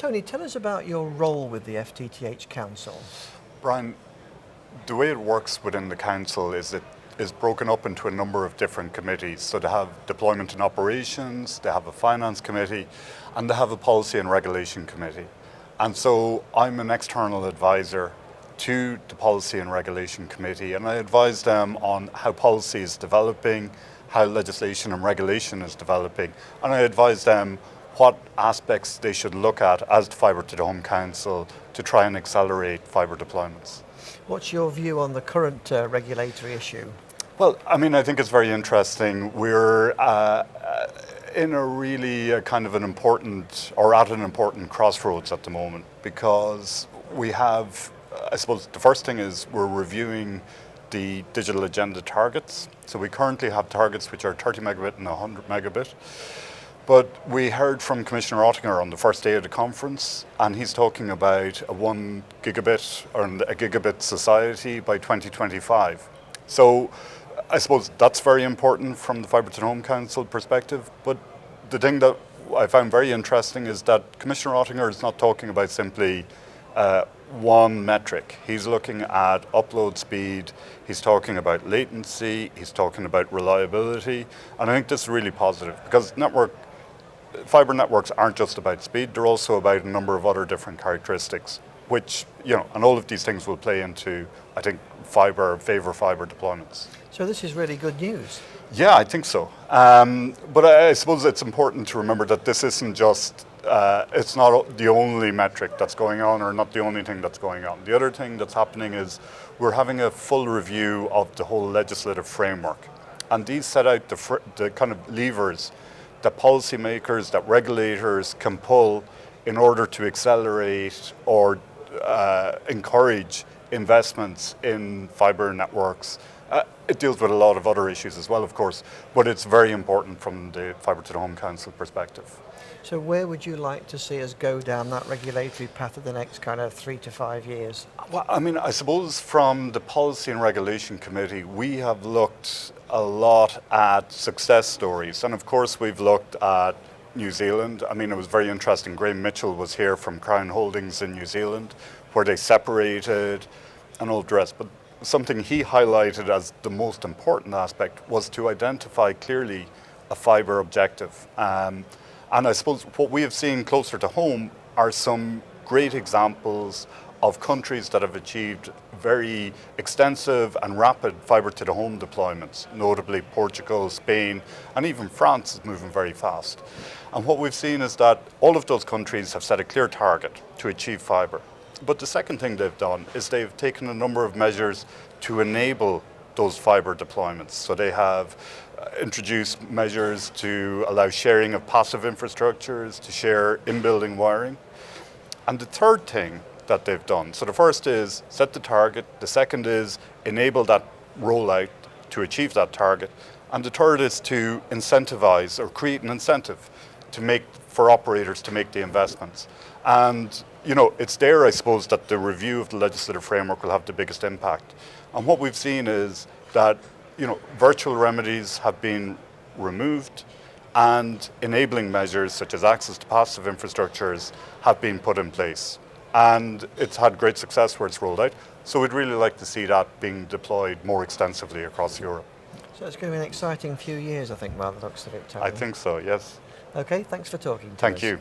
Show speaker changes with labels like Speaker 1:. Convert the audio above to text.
Speaker 1: Tony, tell us about your role with the FTTH Council.
Speaker 2: Brian, the way it works within the council is it is broken up into a number of different committees. So they have deployment and operations, they have a finance committee, and they have a policy and regulation committee. And so I'm an external advisor to the policy and regulation committee, and I advise them on how policy is developing, how legislation and regulation is developing, and I advise them what aspects they should look at as the Fibre to the Home Council to try and accelerate fibre deployments.
Speaker 1: What's your view on the current regulatory issue?
Speaker 2: Well, I mean, I think it's very interesting. We're in a really kind of an important, or at an important crossroads at the moment, because we have, I suppose the first thing is we're reviewing the digital agenda targets. So we currently have targets which are 30 megabit and 100 megabit. But we heard from Commissioner Oettinger on the first day of the conference, and he's talking about a 1 gigabit or a gigabit society by 2025. So I suppose that's very important from the Fibre to the Home Council perspective. But the thing that I found very interesting is that Commissioner Oettinger is not talking about simply one metric. He's looking at upload speed, he's talking about latency, he's talking about reliability, and I think this is really positive because fibre networks aren't just about speed, they're also about a number of other different characteristics, which, and all of these things will play into, I think, favour fibre deployments.
Speaker 1: So this is really good news.
Speaker 2: Yeah, I think so. But I suppose it's important to remember that this isn't just, it's not the only metric that's going on or not the only thing that's going on. The other thing that's happening is we're having a full review of the whole legislative framework. And these set out the kind of levers that policymakers, that regulators can pull in order to accelerate or encourage investments in fibre networks. It deals with a lot of other issues as well, of course, but it's very important from the Fibre to the Home Council perspective.
Speaker 1: So where would you like to see us go down that regulatory path of the next kind of 3 to 5 years?
Speaker 2: Well, I mean, I suppose from the Policy and Regulation Committee, we have looked a lot at success stories. And of course, we've looked at New Zealand. I mean, it was very interesting. Graham Mitchell was here from Crown Holdings in New Zealand, where they separated and all the rest. But something he highlighted as the most important aspect was to identify clearly a fibre objective. And I suppose what we have seen closer to home are some great examples of countries that have achieved very extensive and rapid fibre to the home deployments, notably Portugal, Spain, and even France is moving very fast. And what we've seen is that all of those countries have set a clear target to achieve fibre. But the second thing they've done is they've taken a number of measures to enable those fibre deployments. So they have introduced measures to allow sharing of passive infrastructures, to share in-building wiring. And the third thing that they've done, so the first is set the target, the second is enable that rollout to achieve that target, and the third is to incentivize or create an incentive for operators to make the investments. And it's there, I suppose, that the review of the legislative framework will have the biggest impact. And what we've seen is that virtual remedies have been removed and enabling measures such as access to passive infrastructures have been put in place. And it's had great success where it's rolled out. So we'd really like to see that being deployed more extensively across Europe.
Speaker 1: So it's going to be an exciting few years, I think, by the looks of it, Tony.
Speaker 2: I think so, yes.
Speaker 1: Okay, thanks for talking to us.
Speaker 2: Thank you.